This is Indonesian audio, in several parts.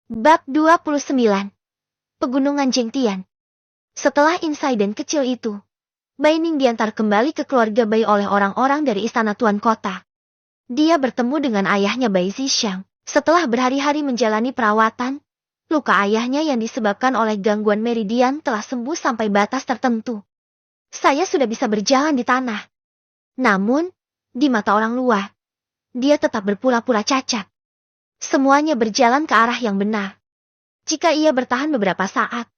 Bab 29. Pegunungan Jengtian. Setelah insiden kecil itu, Bai Ning diantar kembali ke keluarga Bai oleh orang-orang dari istana Tuan Kota. Dia bertemu dengan ayahnya Bai Zixang. Setelah berhari-hari menjalani perawatan, luka ayahnya yang disebabkan oleh gangguan meridian telah sembuh sampai batas tertentu. Saya sudah bisa berjalan di tanah. Namun, di mata orang luar, dia tetap berpura-pura cacat. Semuanya berjalan ke arah yang benar. Jika ia bertahan beberapa saat,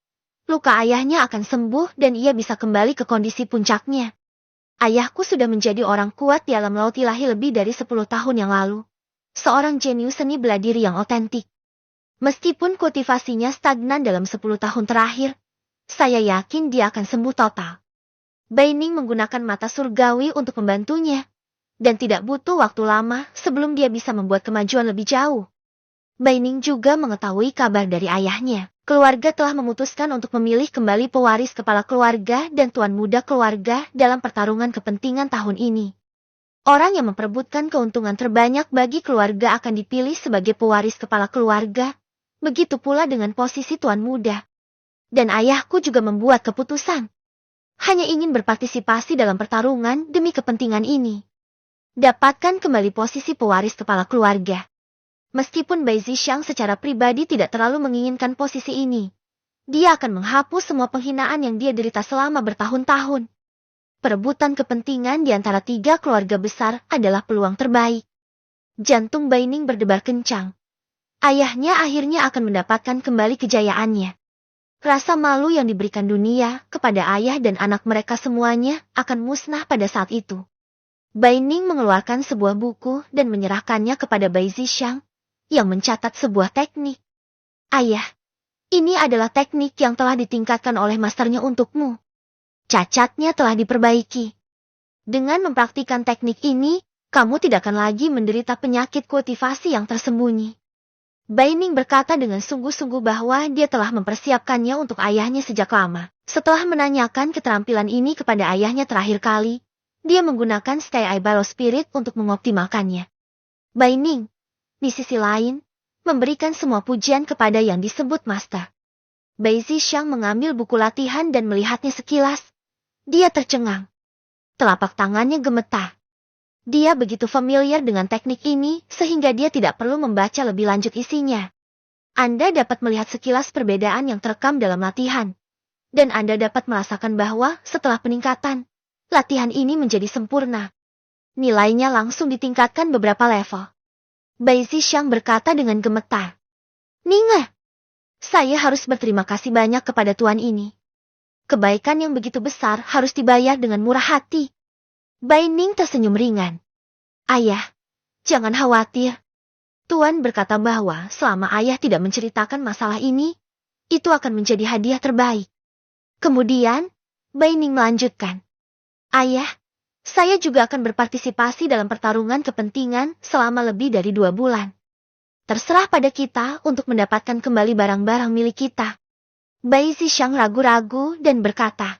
luka ayahnya akan sembuh dan ia bisa kembali ke kondisi puncaknya. Ayahku sudah menjadi orang kuat di alam laut ilahi lebih dari 10 tahun yang lalu. Seorang jenius seni bela diri yang otentik. Meskipun kultivasinya stagnan dalam 10 tahun terakhir, saya yakin dia akan sembuh total. Bai Ning menggunakan mata surgawi untuk membantunya, dan tidak butuh waktu lama sebelum dia bisa membuat kemajuan lebih jauh. Bai Ning juga mengetahui kabar dari ayahnya. Keluarga telah memutuskan untuk memilih kembali pewaris kepala keluarga dan tuan muda keluarga dalam pertarungan kepentingan tahun ini. Orang yang memperebutkan keuntungan terbanyak bagi keluarga akan dipilih sebagai pewaris kepala keluarga. Begitu pula dengan posisi tuan muda. Dan ayahku juga membuat keputusan. Hanya ingin berpartisipasi dalam pertarungan demi kepentingan ini. Dapatkan kembali posisi pewaris kepala keluarga. Meskipun Bai Zixang secara pribadi tidak terlalu menginginkan posisi ini, dia akan menghapus semua penghinaan yang dia derita selama bertahun-tahun. Perebutan kepentingan di antara 3 keluarga besar adalah peluang terbaik. Jantung Bai Ning berdebar kencang. Ayahnya akhirnya akan mendapatkan kembali kejayaannya. Rasa malu yang diberikan dunia kepada ayah dan anak mereka semuanya akan musnah pada saat itu. Bai Ning mengeluarkan sebuah buku dan menyerahkannya kepada Bai Zixang, yang mencatat sebuah teknik. Ayah, ini adalah teknik yang telah ditingkatkan oleh masternya untukmu. Cacatnya telah diperbaiki. Dengan mempraktikkan teknik ini, kamu tidak akan lagi menderita penyakit kultivasi yang tersembunyi. Bai Ning berkata dengan sungguh-sungguh bahwa dia telah mempersiapkannya untuk ayahnya sejak lama. Setelah menanyakan keterampilan ini kepada ayahnya terakhir kali, dia menggunakan Sky Eye Barrow Spirit untuk mengoptimalkannya. Bai Ning, di sisi lain, memberikan semua pujian kepada yang disebut master. Bai Zixang mengambil buku latihan dan melihatnya sekilas. Dia tercengang. Telapak tangannya gemetar. Dia begitu familiar dengan teknik ini sehingga dia tidak perlu membaca lebih lanjut isinya. Anda dapat melihat sekilas perbedaan yang terekam dalam latihan. Dan Anda dapat merasakan bahwa setelah peningkatan, latihan ini menjadi sempurna. Nilainya langsung ditingkatkan beberapa level. Bai Zixang berkata dengan gemetar. Ninga, saya harus berterima kasih banyak kepada tuan ini. Kebaikan yang begitu besar harus dibayar dengan murah hati. Bai Ning tersenyum ringan. Ayah, jangan khawatir. Tuan berkata bahwa selama ayah tidak menceritakan masalah ini, itu akan menjadi hadiah terbaik. Kemudian, Bai Ning melanjutkan. Ayah, saya juga akan berpartisipasi dalam pertarungan kepentingan selama lebih dari 2 bulan. Terserah pada kita untuk mendapatkan kembali barang-barang milik kita. Bai Zixang ragu-ragu dan berkata,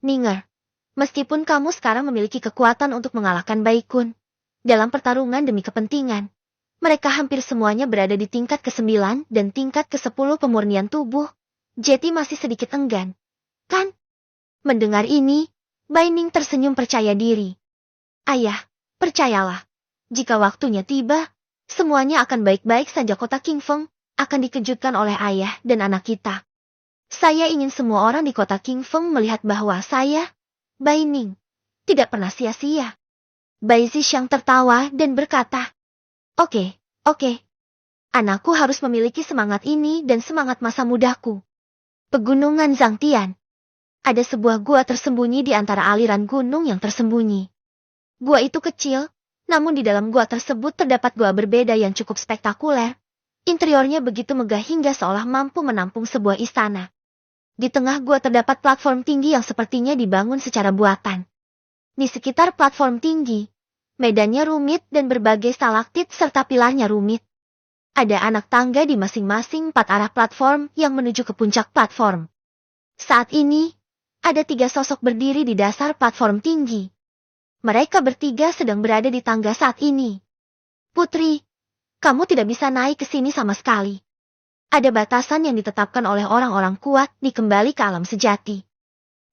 Ninger, meskipun kamu sekarang memiliki kekuatan untuk mengalahkan Bai Kun, dalam pertarungan demi kepentingan, mereka hampir semuanya berada di tingkat ke-9 dan tingkat ke-10 pemurnian tubuh, jadi masih sedikit enggan. Kan? Mendengar ini, Bai Ning tersenyum percaya diri. Ayah, percayalah, jika waktunya tiba, semuanya akan baik-baik saja. Kota King Feng akan dikejutkan oleh ayah dan anak kita. Saya ingin semua orang di kota King Feng melihat bahwa saya, Bai Ning, tidak pernah sia-sia. Bai Zixang tertawa dan berkata, Oke. Anakku harus memiliki semangat ini dan semangat masa mudaku. Pegunungan Zhangtian. Ada sebuah gua tersembunyi di antara aliran gunung yang tersembunyi. Gua itu kecil, namun di dalam gua tersebut terdapat gua berbeda yang cukup spektakuler. Interiornya begitu megah hingga seolah mampu menampung sebuah istana. Di tengah gua terdapat platform tinggi yang sepertinya dibangun secara buatan. Di sekitar platform tinggi, medannya rumit dan berbagai stalaktit serta pilarnya rumit. Ada anak tangga di masing-masing 4 arah platform yang menuju ke puncak platform. Saat ini, ada 3 sosok berdiri di dasar platform tinggi. Mereka bertiga sedang berada di tangga saat ini. Putri, kamu tidak bisa naik ke sini sama sekali. Ada batasan yang ditetapkan oleh orang-orang kuat di kembali ke alam sejati.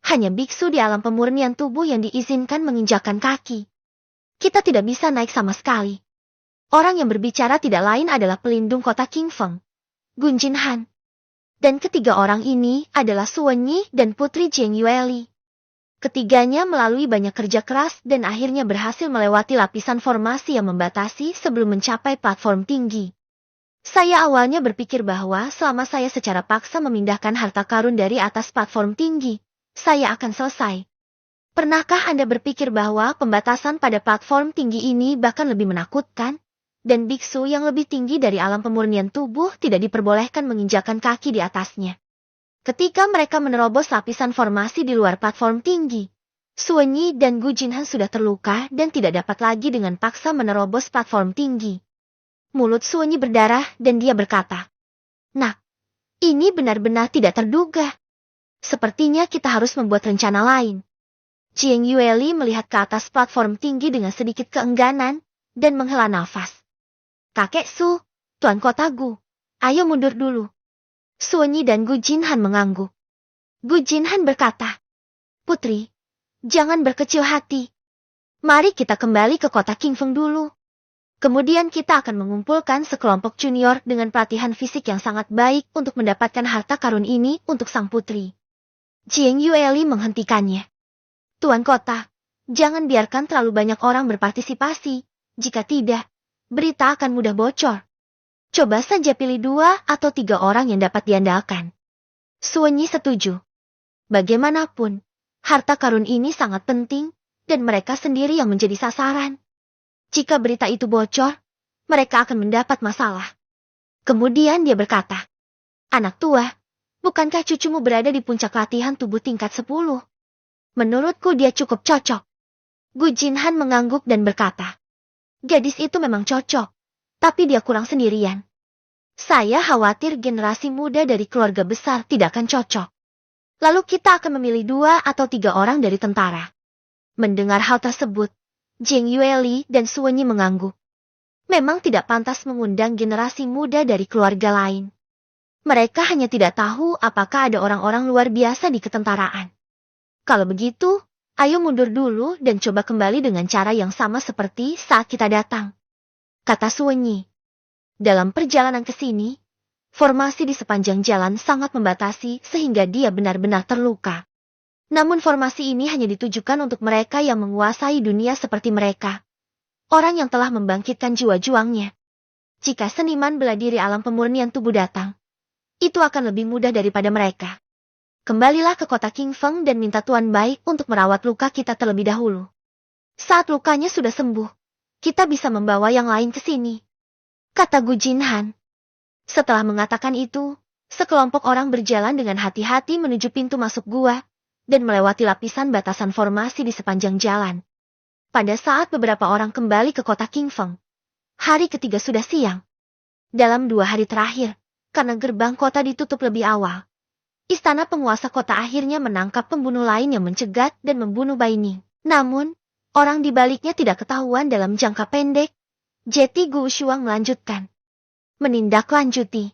Hanya biksu di alam pemurnian tubuh yang diizinkan menginjakkan kaki. Kita tidak bisa naik sama sekali. Orang yang berbicara tidak lain adalah pelindung kota King Feng, Gun Jinhan. Dan ketiga orang ini adalah Suwenyi dan Putri Jiang Yueli. Ketiganya melalui banyak kerja keras dan akhirnya berhasil melewati lapisan formasi yang membatasi sebelum mencapai platform tinggi. Saya awalnya berpikir bahwa selama saya secara paksa memindahkan harta karun dari atas platform tinggi, saya akan selesai. Pernahkah Anda berpikir bahwa pembatasan pada platform tinggi ini bahkan lebih menakutkan? Dan biksu yang lebih tinggi dari alam pemurnian tubuh tidak diperbolehkan menginjakan kaki di atasnya. Ketika mereka menerobos lapisan formasi di luar platform tinggi, Suwenyi dan Gu Jinhan sudah terluka dan tidak dapat lagi dengan paksa menerobos platform tinggi. Mulut Suwenyi berdarah dan dia berkata, "Nak, ini benar-benar tidak terduga. Sepertinya kita harus membuat rencana lain." Jiang Yueli melihat ke atas platform tinggi dengan sedikit keengganan dan menghela nafas. "Kakek Su, Tuan Kota Gu, ayo mundur dulu." Suwenyi dan Gu Jinhan mengangguk. Gu Jinhan berkata, "Putri, jangan berkecil hati. Mari kita kembali ke kota King Feng dulu. Kemudian kita akan mengumpulkan sekelompok junior dengan pelatihan fisik yang sangat baik untuk mendapatkan harta karun ini untuk sang putri." Jiang Yueli menghentikannya. "Tuan Kota, jangan biarkan terlalu banyak orang berpartisipasi. Jika tidak, berita akan mudah bocor. Coba saja pilih 2 atau 3 orang yang dapat diandalkan." Suwenyi setuju. Bagaimanapun, harta karun ini sangat penting, dan mereka sendiri yang menjadi sasaran. Jika berita itu bocor, mereka akan mendapat masalah. Kemudian dia berkata, "Anak tua, bukankah cucumu berada di puncak latihan tubuh tingkat 10? Menurutku dia cukup cocok." Gu Jinhan mengangguk dan berkata, "Gadis itu memang cocok, tapi dia kurang sendirian. Saya khawatir generasi muda dari keluarga besar tidak akan cocok. Lalu kita akan memilih 2 atau 3 orang dari tentara." Mendengar hal tersebut, Jiang Yueli dan Suwenyi mengangguk. Memang tidak pantas mengundang generasi muda dari keluarga lain. Mereka hanya tidak tahu apakah ada orang-orang luar biasa di ketentaraan. Kalau begitu, ayo mundur dulu dan coba kembali dengan cara yang sama seperti saat kita datang, kata Suwenyi. Dalam perjalanan ke sini, formasi di sepanjang jalan sangat membatasi sehingga dia benar-benar terluka. Namun formasi ini hanya ditujukan untuk mereka yang menguasai dunia seperti mereka. Orang yang telah membangkitkan jiwa juangnya. Jika seniman bela diri alam pemurnian tubuh datang, itu akan lebih mudah daripada mereka. Kembalilah ke kota King Feng dan minta Tuan Baik untuk merawat luka kita terlebih dahulu. Saat lukanya sudah sembuh, kita bisa membawa yang lain ke sini, kata Gu Jinhan. Setelah mengatakan itu, sekelompok orang berjalan dengan hati-hati menuju pintu masuk gua, dan melewati lapisan batasan formasi di sepanjang jalan. Pada saat beberapa orang kembali ke kota King Feng, hari ketiga sudah siang. Dalam 2 hari terakhir, karena gerbang kota ditutup lebih awal, istana penguasa kota akhirnya menangkap pembunuh lain yang mencegat dan membunuh Baining. Namun, orang di baliknya tidak ketahuan dalam jangka pendek. Jeti Gu Shuang melanjutkan. Menindaklanjuti.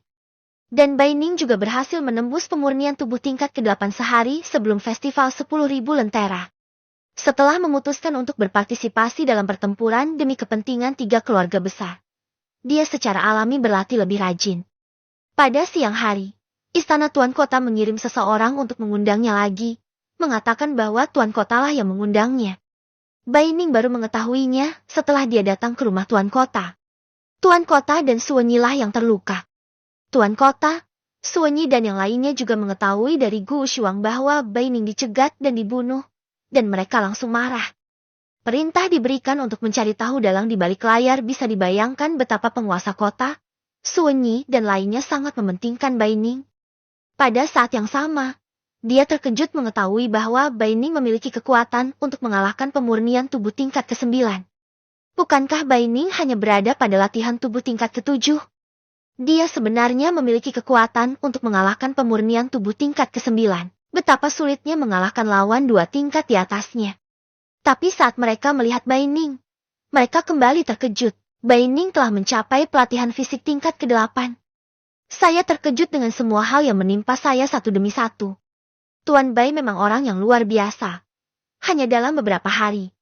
Dan Baining juga berhasil menembus pemurnian tubuh tingkat ke-8 sehari sebelum festival 10.000 lentera. Setelah memutuskan untuk berpartisipasi dalam pertempuran demi kepentingan 3 keluarga besar, dia secara alami berlatih lebih rajin. Pada siang hari, istana Tuan Kota mengirim seseorang untuk mengundangnya lagi, mengatakan bahwa Tuan Kota lah yang mengundangnya. Baining baru mengetahuinya setelah dia datang ke rumah Tuan Kota. Tuan Kota dan Suwenyi lah yang terluka. Tuan Kota, Suwenyi dan yang lainnya juga mengetahui dari Gu Shuang bahwa Baining dicegat dan dibunuh, dan mereka langsung marah. Perintah diberikan untuk mencari tahu dalang di balik layar. Bisa dibayangkan betapa penguasa kota, Suwenyi dan lainnya sangat mementingkan Baining. Pada saat yang sama, dia terkejut mengetahui bahwa Baining memiliki kekuatan untuk mengalahkan pemurnian tubuh tingkat ke-9. Bukankah Baining hanya berada pada latihan tubuh tingkat ke-7? Dia sebenarnya memiliki kekuatan untuk mengalahkan pemurnian tubuh tingkat ke-9. Betapa sulitnya mengalahkan lawan 2 tingkat di atasnya. Tapi saat mereka melihat Baining, mereka kembali terkejut. Baining telah mencapai pelatihan fisik tingkat ke-8. Saya terkejut dengan semua hal yang menimpa saya satu demi satu. Tuan Bai memang orang yang luar biasa. Hanya dalam beberapa hari,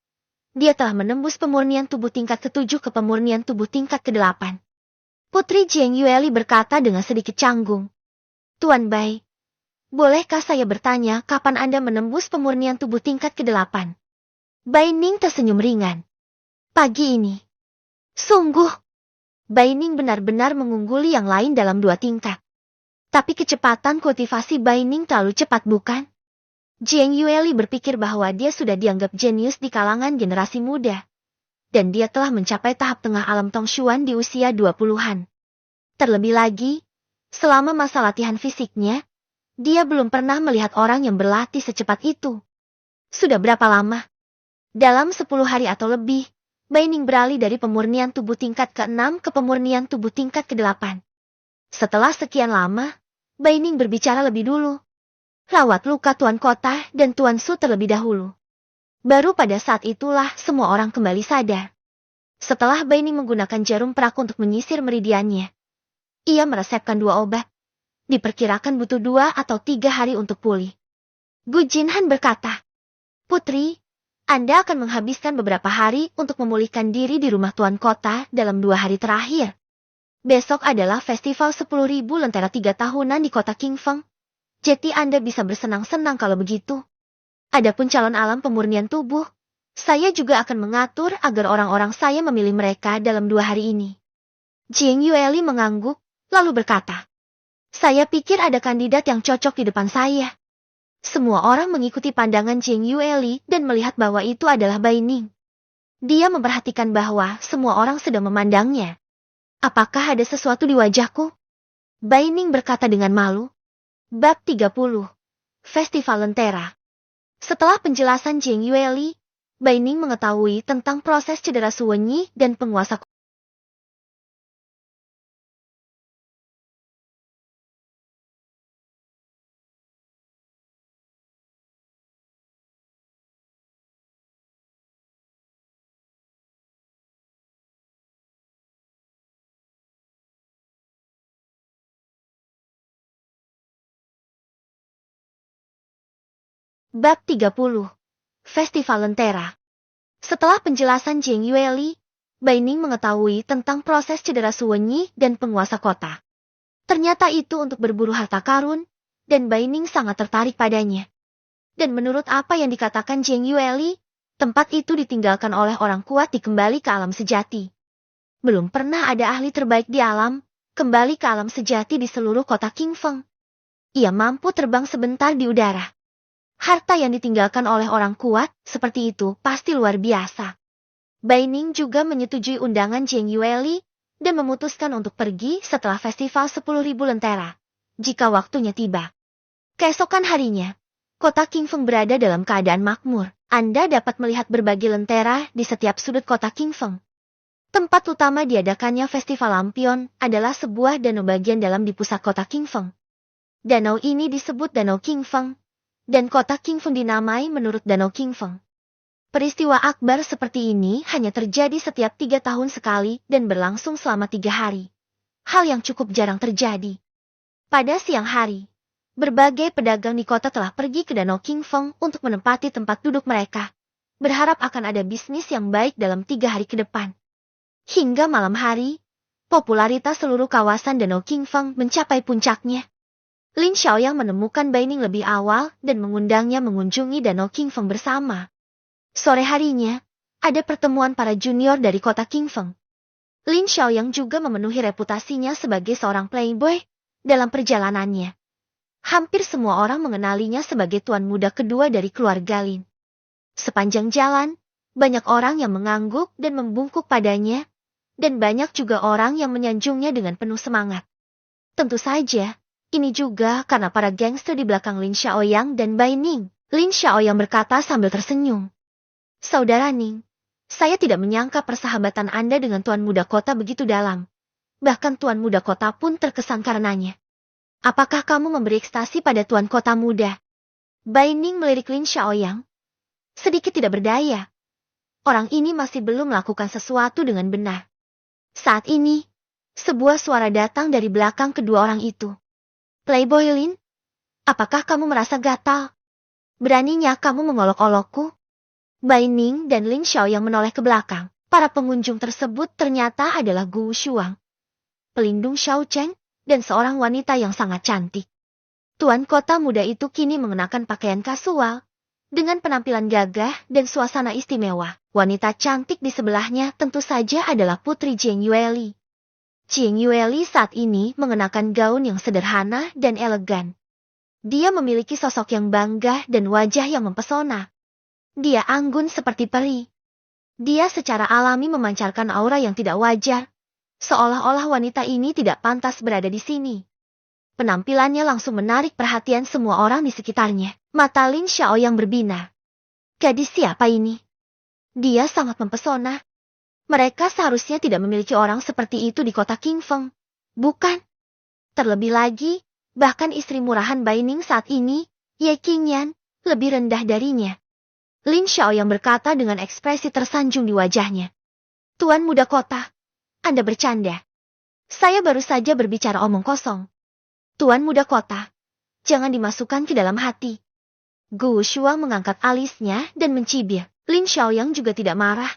dia telah menembus pemurnian tubuh tingkat ke-7 ke pemurnian tubuh tingkat ke-8. Putri Jiang Yueli berkata dengan sedikit canggung. Tuan Bai, bolehkah saya bertanya kapan Anda menembus pemurnian tubuh tingkat ke-8? Bai Ning tersenyum ringan. Pagi ini. Sungguh. Bai Ning benar-benar mengungguli yang lain dalam 2 tingkat. Tapi kecepatan kultivasi Bai Ning terlalu cepat bukan? Jiang Yueli berpikir bahwa dia sudah dianggap jenius di kalangan generasi muda. Dan dia telah mencapai tahap tengah alam Tongshuan di usia 20-an. Terlebih lagi, selama masa latihan fisiknya, dia belum pernah melihat orang yang berlatih secepat itu. Sudah berapa lama? Dalam 10 hari atau lebih, Bai Ning beralih dari pemurnian tubuh tingkat ke-6 ke pemurnian tubuh tingkat ke-8. Setelah sekian lama, Bai Ning berbicara lebih dulu. Rawat luka Tuan Kota dan Tuan Su terlebih dahulu. Baru pada saat itulah semua orang kembali sadar. Setelah Bai Ning menggunakan jarum perak untuk menyisir meridiannya, ia meresepkan 2 obat. Diperkirakan butuh 2 atau 3 hari untuk pulih. Gu Jinhan berkata, Putri, Anda akan menghabiskan beberapa hari untuk memulihkan diri di rumah Tuan Kota dalam 2 hari terakhir. Besok adalah festival 10.000 lentera 3 tahunan di kota Qingfeng. Jadi Anda bisa bersenang-senang kalau begitu. Adapun calon alam pemurnian tubuh, saya juga akan mengatur agar orang-orang saya memilih mereka dalam 2 hari ini. Jiang Yueli mengangguk, lalu berkata, saya pikir ada kandidat yang cocok di depan saya. Semua orang mengikuti pandangan Jiang Yueli dan melihat bahwa itu adalah Bai Ning. Dia memperhatikan bahwa semua orang sedang memandangnya. Apakah ada sesuatu di wajahku? Bai Ning berkata dengan malu. Bab 30. Festival Lentera. Setelah penjelasan Jiang Yueli, Bai Ning mengetahui tentang proses cedera Suwenyi dan penguasa. Bab 30. Festival Lentera. Setelah penjelasan Jiang Yueli, Bai Ning mengetahui tentang proses cedera Suwenyi dan penguasa kota. Ternyata itu untuk berburu harta karun, dan Bai Ning sangat tertarik padanya. Dan menurut apa yang dikatakan Jiang Yueli, tempat itu ditinggalkan oleh orang kuat kembali ke alam sejati. Belum pernah ada ahli terbaik di alam, kembali ke alam sejati di seluruh kota Qingfeng. Ia mampu terbang sebentar di udara. Harta yang ditinggalkan oleh orang kuat, seperti itu, pasti luar biasa. Bai Ning juga menyetujui undangan Jiang Yueli, dan memutuskan untuk pergi setelah festival 10.000 lentera, jika waktunya tiba. Keesokan harinya, kota Qingfeng berada dalam keadaan makmur. Anda dapat melihat berbagai lentera di setiap sudut kota Qingfeng. Tempat utama diadakannya festival lampion adalah sebuah danau bagian dalam di pusat kota Qingfeng. Danau ini disebut Danau Qingfeng, dan kota Qingfeng dinamai menurut Danau Qingfeng. Peristiwa akbar seperti ini hanya terjadi setiap 3 tahun sekali dan berlangsung selama 3 hari. Hal yang cukup jarang terjadi. Pada siang hari, berbagai pedagang di kota telah pergi ke Danau Qingfeng untuk menempati tempat duduk mereka, berharap akan ada bisnis yang baik dalam 3 hari ke depan. Hingga malam hari, popularitas seluruh kawasan Danau Qingfeng mencapai puncaknya. Lin Xiaoyang menemukan Bai Ning lebih awal dan mengundangnya mengunjungi Danau Qingfeng bersama. Sore harinya, ada pertemuan para junior dari kota Qingfeng. Lin Xiaoyang juga memenuhi reputasinya sebagai seorang playboy dalam perjalanannya. Hampir semua orang mengenalinya sebagai tuan muda kedua dari keluarga Lin. Sepanjang jalan, banyak orang yang mengangguk dan membungkuk padanya, dan banyak juga orang yang menyanjungnya dengan penuh semangat. Tentu saja, ini juga karena para gangster di belakang Lin Xiaoyang dan Bai Ning. Lin Xiaoyang berkata sambil tersenyum. Saudara Ning, saya tidak menyangka persahabatan Anda dengan Tuan Muda Kota begitu dalam. Bahkan Tuan Muda Kota pun terkesan karenanya. Apakah kamu memberi ekstasi pada Tuan Kota Muda? Bai Ning melirik Lin Xiaoyang. Sedikit tidak berdaya. Orang ini masih belum melakukan sesuatu dengan benar. Saat ini, Sebuah suara datang dari belakang kedua orang itu. Playboy Lin, apakah kamu merasa gatal? Beraninya kamu mengolok-olokku? Bai Ning dan Lin Xiao yang menoleh ke belakang. Para pengunjung tersebut ternyata adalah Gu Shuang, pelindung Xiao Cheng, dan seorang wanita yang sangat cantik. Tuan kota muda itu kini mengenakan pakaian kasual, dengan penampilan gagah dan suasana istimewa. Wanita cantik di sebelahnya tentu saja adalah Putri Jiang Yueli. Jiang Yueli saat ini mengenakan gaun yang sederhana dan elegan. Dia memiliki sosok yang bangga dan wajah yang mempesona. Dia anggun seperti peri. Dia secara alami memancarkan aura yang tidak wajar, seolah-olah wanita ini tidak pantas berada di sini. Penampilannya langsung menarik perhatian semua orang di sekitarnya. Mata Lin Xiao yang berbinar. Gadis siapa ini? Dia sangat mempesona. Mereka seharusnya tidak memiliki orang seperti itu di kota Qingfeng, bukan? Terlebih lagi, bahkan istri murahan Bai Ning saat ini, Ye Qingyan, lebih rendah darinya. Lin Xiao yang berkata dengan ekspresi tersanjung di wajahnya. Tuan muda kota, Anda bercanda. Saya baru saja berbicara omong kosong. Tuan muda kota, jangan dimasukkan ke dalam hati. Gu Shuang mengangkat alisnya dan mencibir. Lin Xiao yang juga tidak marah.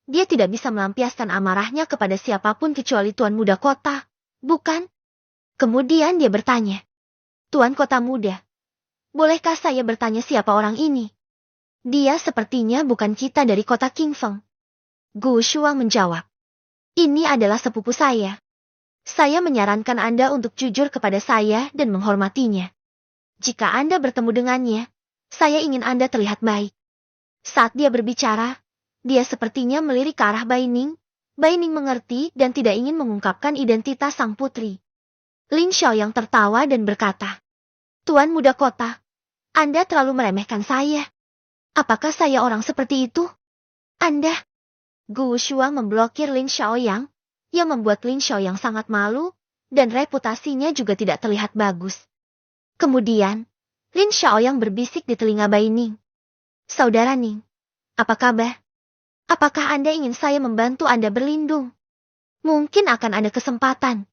Dia tidak bisa melampiaskan amarahnya kepada siapapun kecuali tuan muda kota, bukan? Kemudian dia bertanya. Tuan kota muda, bolehkah saya bertanya siapa orang ini? Dia sepertinya bukan kita dari kota Qingfeng. Gu Shuang menjawab. Ini adalah sepupu saya. Saya menyarankan Anda untuk jujur kepada saya dan menghormatinya. Jika Anda bertemu dengannya, saya ingin Anda terlihat baik. Saat dia berbicara, dia sepertinya melirik ke arah Bai Ning. Bai Ning mengerti dan tidak ingin mengungkapkan identitas sang putri. Lin Xiao yang tertawa dan berkata, Tuan muda kota, Anda terlalu meremehkan saya. Apakah saya orang seperti itu? Anda? Gu Shuang memblokir Lin Xiao yang membuat Lin Xiao yang sangat malu, dan reputasinya juga tidak terlihat bagus. Kemudian, Lin Xiao yang berbisik di telinga Bai Ning. Saudara Ning, apa kabar? Apakah Anda ingin saya membantu Anda berlindung? Mungkin akan ada kesempatan.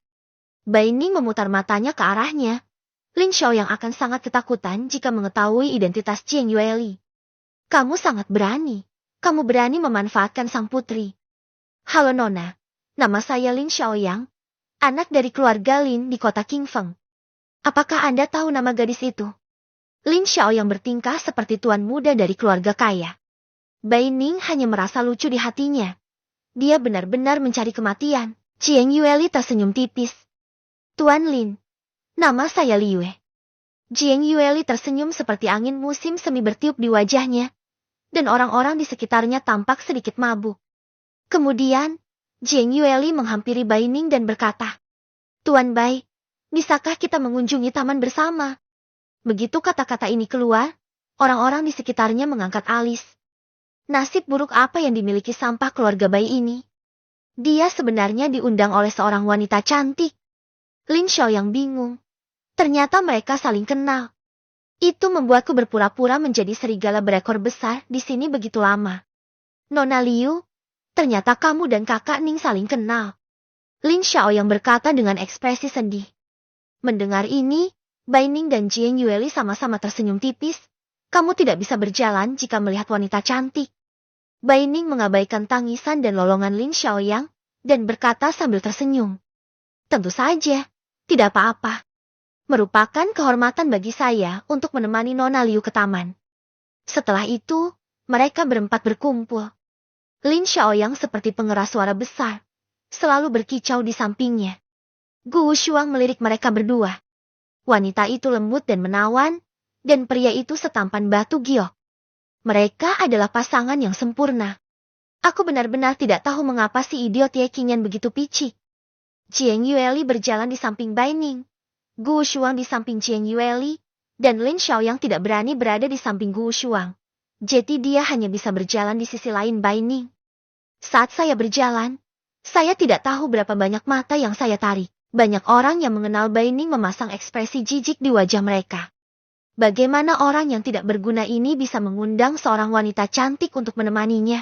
Bai Ning memutar matanya ke arahnya. Lin Xiao yang akan sangat ketakutan jika mengetahui identitas Jiang Yueli. Kamu sangat berani. Kamu berani memanfaatkan sang putri. Halo Nona, nama saya Lin Xiaoyang, anak dari keluarga Lin di kota Qingfeng. Apakah Anda tahu nama gadis itu? Lin Xiao yang bertingkah seperti tuan muda dari keluarga kaya. Bai Ning hanya merasa lucu di hatinya. Dia benar-benar mencari kematian. Jiang Yueli tersenyum tipis. Tuan Lin, nama saya Liue. Jiang Yueli tersenyum seperti angin musim semi bertiup di wajahnya. Dan orang-orang di sekitarnya tampak sedikit mabuk. Kemudian, Jiang Yueli menghampiri Bai Ning dan berkata, Tuan Bai, bisakah kita mengunjungi taman bersama? Begitu kata-kata ini keluar, orang-orang di sekitarnya mengangkat alis. Nasib buruk apa yang dimiliki sampah keluarga Bai ini? Dia sebenarnya diundang oleh seorang wanita cantik. Lin Xiao yang bingung. Ternyata mereka saling kenal. Itu membuatku berpura-pura menjadi serigala berekor besar di sini begitu lama. Nona Liu, ternyata kamu dan kakak Ning saling kenal. Lin Xiao yang berkata dengan ekspresi sedih. Mendengar ini, Bai Ning dan Jiang Yueli sama-sama tersenyum tipis. Kamu tidak bisa berjalan jika melihat wanita cantik. Bai Ning mengabaikan tangisan dan lolongan Lin Xiaoyang, dan berkata sambil tersenyum. Tentu saja, tidak apa-apa. Merupakan kehormatan bagi saya untuk menemani Nona Liu ke taman. Setelah itu, mereka berempat berkumpul. Lin Xiaoyang seperti pengeras suara besar, selalu berkicau di sampingnya. Gu Shuang melirik mereka berdua. Wanita itu lembut dan menawan, dan pria itu setampan batu giok. Mereka adalah pasangan yang sempurna. Aku benar-benar tidak tahu mengapa si idiot Ye Qingyan begitu picik. Jiang Yueli berjalan di samping Bai Ning. Gu Shuang di samping Jiang Yueli, dan Lin Xiaoyang tidak berani berada di samping Gu Shuang. Jadi dia hanya bisa berjalan di sisi lain Bai Ning. Saat saya berjalan, saya tidak tahu berapa banyak mata yang saya tarik. Banyak orang yang mengenal Bai Ning memasang ekspresi jijik di wajah mereka. Bagaimana orang yang tidak berguna ini bisa mengundang seorang wanita cantik untuk menemaninya?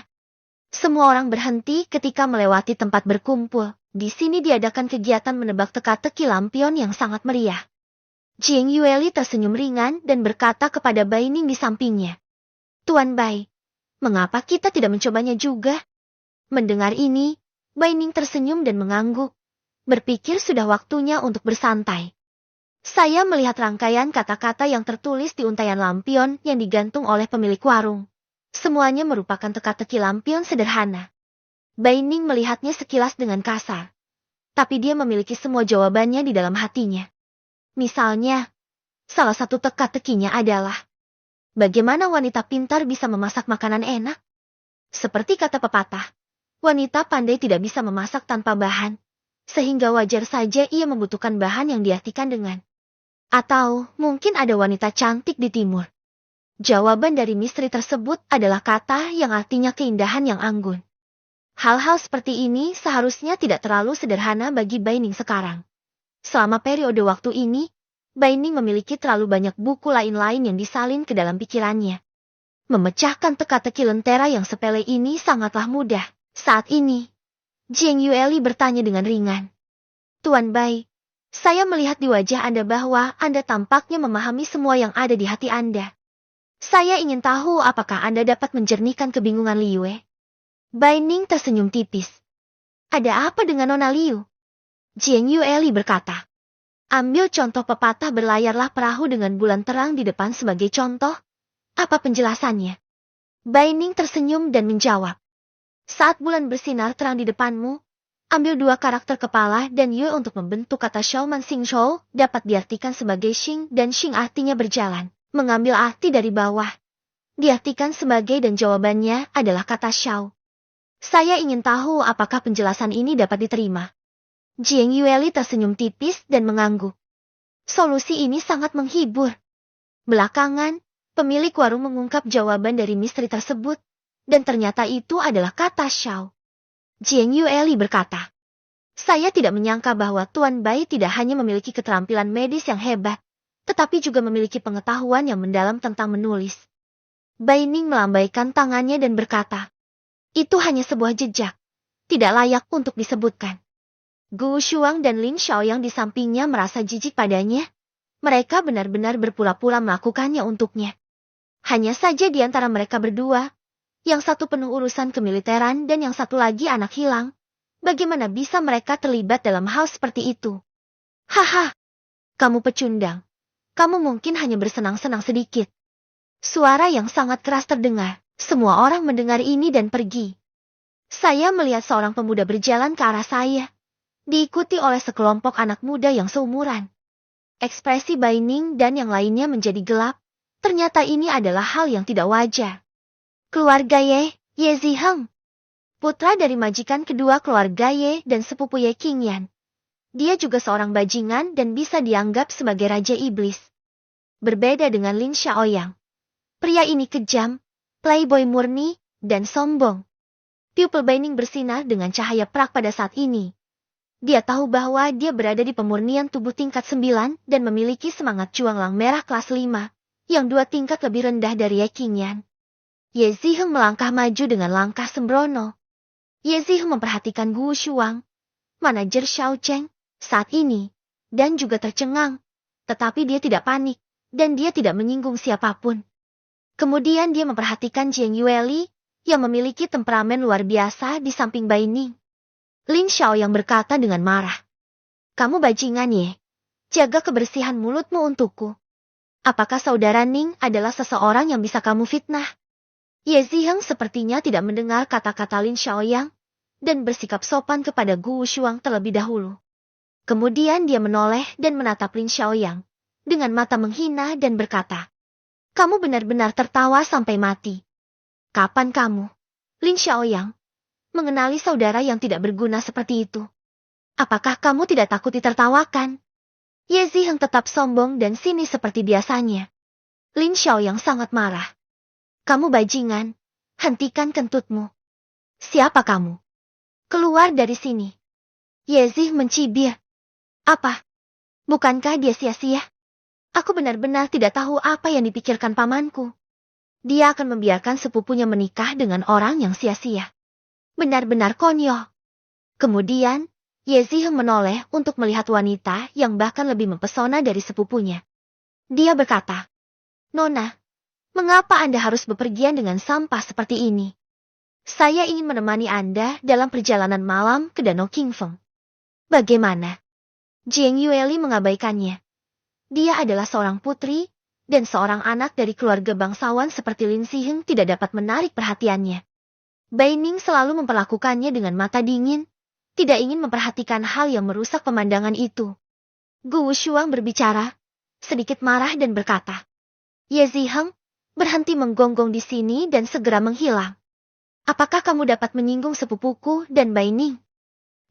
Semua orang berhenti ketika melewati tempat berkumpul. Di sini diadakan kegiatan menebak teka-teki lampion yang sangat meriah. Jiang Yueli tersenyum ringan dan berkata kepada Bai Ning di sampingnya. Tuan Bai, mengapa kita tidak mencobanya juga? Mendengar ini, Bai Ning tersenyum dan mengangguk. Berpikir sudah waktunya untuk bersantai. Saya melihat rangkaian kata-kata yang tertulis di untaian lampion yang digantung oleh pemilik warung. Semuanya merupakan teka-teki lampion sederhana. Bai Ning melihatnya sekilas dengan kasar. Tapi dia memiliki semua jawabannya di dalam hatinya. Misalnya, salah satu teka-tekinya adalah, bagaimana wanita pintar bisa memasak makanan enak? Seperti kata pepatah, wanita pandai tidak bisa memasak tanpa bahan, sehingga wajar saja ia membutuhkan bahan yang diartikan dengan. Atau mungkin ada wanita cantik di timur. Jawaban dari misteri tersebut adalah kata yang artinya keindahan yang anggun. Hal-hal seperti ini seharusnya tidak terlalu sederhana bagi Bai Ning sekarang. Selama periode waktu ini, Bai Ning memiliki terlalu banyak buku lain-lain yang disalin ke dalam pikirannya. Memecahkan teka-teki lentera yang sepele ini sangatlah mudah. Saat ini, Jiang Yueli bertanya dengan ringan. Tuan Bai, saya melihat di wajah Anda bahwa Anda tampaknya memahami semua yang ada di hati Anda. Saya ingin tahu apakah Anda dapat menjernihkan kebingungan Liyue. Bai Ning tersenyum tipis. Ada apa dengan Nona Liu? Jiang Yueli berkata. Ambil contoh pepatah berlayarlah perahu dengan bulan terang di depan sebagai contoh. Apa penjelasannya? Bai Ning tersenyum dan menjawab. Saat bulan bersinar terang di depanmu, ambil dua karakter kepala dan Yue untuk membentuk kata Shao Man Xing Shou dapat diartikan sebagai Xing dan Xing artinya berjalan. Mengambil arti dari bawah. Diartikan sebagai dan jawabannya adalah kata Shao. Saya ingin tahu apakah penjelasan ini dapat diterima. Jiang Yueli tersenyum tipis dan mengangguk. Solusi ini sangat menghibur. Belakangan, pemilik warung mengungkap jawaban dari misteri tersebut, dan ternyata itu adalah kata Shao. Jiang Yueli berkata, saya tidak menyangka bahwa Tuan Bai tidak hanya memiliki keterampilan medis yang hebat, tetapi juga memiliki pengetahuan yang mendalam tentang menulis. Bai Ning melambaikan tangannya dan berkata, itu hanya sebuah jejak, tidak layak untuk disebutkan. Gu Shuang dan Lin Xiaoyang di sampingnya merasa jijik padanya. Mereka benar-benar berpura-pura melakukannya untuknya. Hanya saja di antara mereka berdua, yang satu penuh urusan kemiliteran dan yang satu lagi anak hilang. Bagaimana bisa mereka terlibat dalam hal seperti itu? Haha, kamu pecundang. Kamu mungkin hanya bersenang-senang sedikit. Suara yang sangat keras terdengar. Semua orang mendengar ini dan pergi. Saya melihat seorang pemuda berjalan ke arah saya. Diikuti oleh sekelompok anak muda yang seumuran. Ekspresi Bai Ning dan yang lainnya menjadi gelap. Ternyata ini adalah hal yang tidak wajar. Keluarga Ye Ziheng. Putra dari majikan kedua keluarga Ye dan sepupu Ye Qingyan. Dia juga seorang bajingan dan bisa dianggap sebagai raja iblis. Berbeda dengan Lin Xiaoyang. Pria ini kejam, playboy murni, dan sombong. Pupil Bai Ning bersinar dengan cahaya perak pada saat ini. Dia tahu bahwa dia berada di pemurnian tubuh tingkat 9 dan memiliki semangat Juanglang merah kelas 5, yang 2 tingkat lebih rendah dari Ye Qingyan. Ye Ziheng melangkah maju dengan langkah sembrono. Ye Ziheng memperhatikan Gu Shuang, manajer Xiao Cheng, saat ini, dan juga tercengang. Tetapi dia tidak panik, dan dia tidak menyinggung siapapun. Kemudian dia memperhatikan Jiang Yueli, yang memiliki temperamen luar biasa di samping Bai Ning. Lin Xiao yang berkata dengan marah. Kamu bajingan Ye. Jaga kebersihan mulutmu untukku. Apakah saudara Ning adalah seseorang yang bisa kamu fitnah? Ye Ziheng sepertinya tidak mendengar kata-kata Lin Xiaoyang, dan bersikap sopan kepada Gu Shuang terlebih dahulu. Kemudian dia menoleh dan menatap Lin Xiaoyang, dengan mata menghina dan berkata, kamu benar-benar tertawa sampai mati. Kapan kamu, Lin Xiaoyang, mengenali saudara yang tidak berguna seperti itu? Apakah kamu tidak takut ditertawakan? Ye Ziheng tetap sombong dan sinis seperti biasanya. Lin Xiaoyang sangat marah. Kamu bajingan, hentikan kentutmu. Siapa kamu? Keluar dari sini. Ye Zih mencibir. Apa? Bukankah dia sia-sia? Aku benar-benar tidak tahu apa yang dipikirkan pamanku. Dia akan membiarkan sepupunya menikah dengan orang yang sia-sia. Benar-benar konyol. Kemudian, Ye Ziheng menoleh untuk melihat wanita yang bahkan lebih mempesona dari sepupunya. Dia berkata, "Nona, mengapa Anda harus bepergian dengan sampah seperti ini? Saya ingin menemani Anda dalam perjalanan malam ke Danau Qingfeng." Bagaimana? Jiang Yueli mengabaikannya. Dia adalah seorang putri, dan seorang anak dari keluarga bangsawan seperti Lin Ziheng tidak dapat menarik perhatiannya. Bai Ning selalu memperlakukannya dengan mata dingin, tidak ingin memperhatikan hal yang merusak pemandangan itu. Gu Wushuang berbicara, sedikit marah dan berkata, "Ye Ziheng, berhenti menggonggong di sini dan segera menghilang. Apakah kamu dapat menyinggung sepupuku dan Bai Ning?"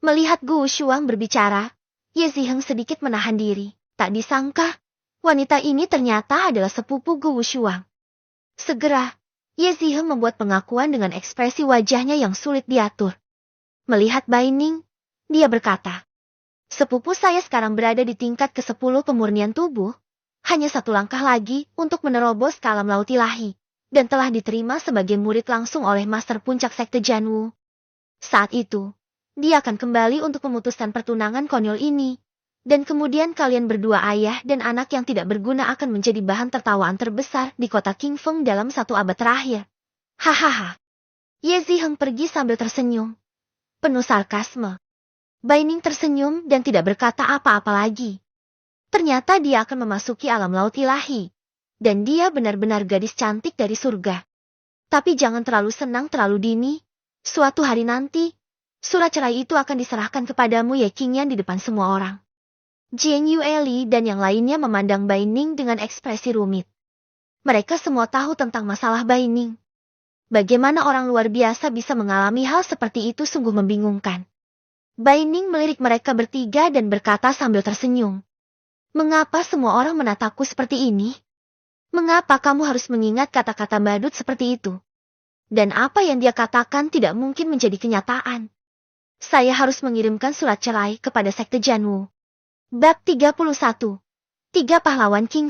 Melihat Gu Wushuang berbicara, Ye Ziheng sedikit menahan diri. Tak disangka, wanita ini ternyata adalah sepupu Gu Wushuang. Segera, Ye Ziheng membuat pengakuan dengan ekspresi wajahnya yang sulit diatur. Melihat Bai Ning, dia berkata, "Sepupu saya sekarang berada di tingkat ke-10 pemurnian tubuh, hanya satu langkah lagi untuk menerobos ke alam laut ilahi, dan telah diterima sebagai murid langsung oleh Master Puncak Sekte Janwu. Saat itu, dia akan kembali untuk memutuskan pertunangan konyol ini, dan kemudian kalian berdua ayah dan anak yang tidak berguna akan menjadi bahan tertawaan terbesar di kota Qingfeng dalam 1 abad terakhir." Hahaha. Ye Ziheng pergi sambil tersenyum penuh sarkasme. Bai Ning tersenyum dan tidak berkata apa-apa lagi. Ternyata dia akan memasuki alam laut ilahi, dan dia benar-benar gadis cantik dari surga. Tapi jangan terlalu senang terlalu dini. Suatu hari nanti, surat cerai itu akan diserahkan kepadamu Ye Qingyan di depan semua orang. Jiang Yueli dan yang lainnya memandang Bai Ning dengan ekspresi rumit. Mereka semua tahu tentang masalah Bai Ning. Bagaimana orang luar biasa bisa mengalami hal seperti itu sungguh membingungkan. Bai Ning melirik mereka bertiga dan berkata sambil tersenyum, "Mengapa semua orang menatapku seperti ini? Mengapa kamu harus mengingat kata-kata badut seperti itu? Dan apa yang dia katakan tidak mungkin menjadi kenyataan. Saya harus mengirimkan surat cerai kepada Sekte Janwu." Bab 31. 3 Pahlawan Qingfeng.